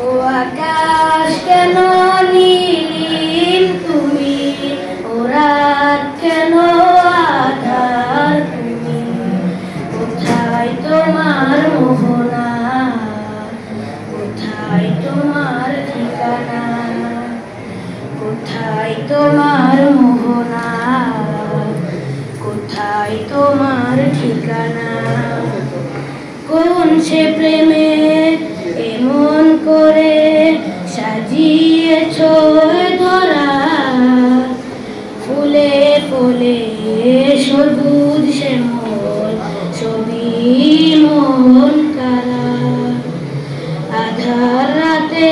ও আকাশ কেন নীল তুমি, ও রাত কেন আঁধার তুমি, কোথায় তোমার মোহনা, কোথায় তোমার ঠিকানা, কোথায় তোমার মোহনা, কোথায় তোমার ঠিকানা। কোন সে প্রেমে এমন করে সাজিয়েছ ধরা, ফুলে ফুলে সবুজ শ্যামল ছবি মন কারা। আধার রাতে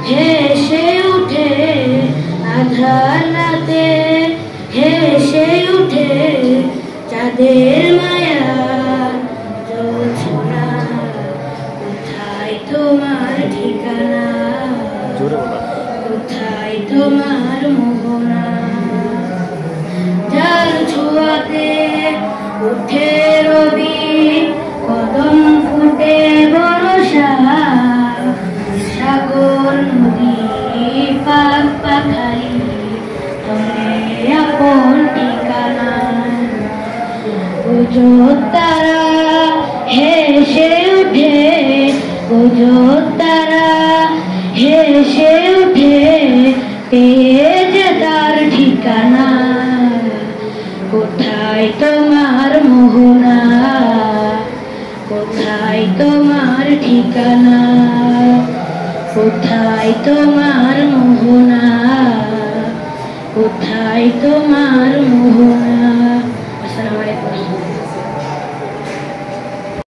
হেসে উঠে, আধার রাতে হেসে উঠে চাঁদের মায়া জোছনা, কোথায় তোমার ঠিকানা, কোথায় তোমার মোহনা। যার ছোঁয়াতে উঠে রবি, কদম ফুটে বর্ষা, সাগর নদী পাক পাখালি চলে আপন ঠিকানা। গুজো তারা হেসে উঠে, গুজো তারা হেসে উঠে পেয়ে যে তার ঠিকানা। কোথায় তোমার মোহনা, কোথায় তোমার ঠিকানা, কোথায় তোমার মোহনা, কোথায় তোমার মোহনা।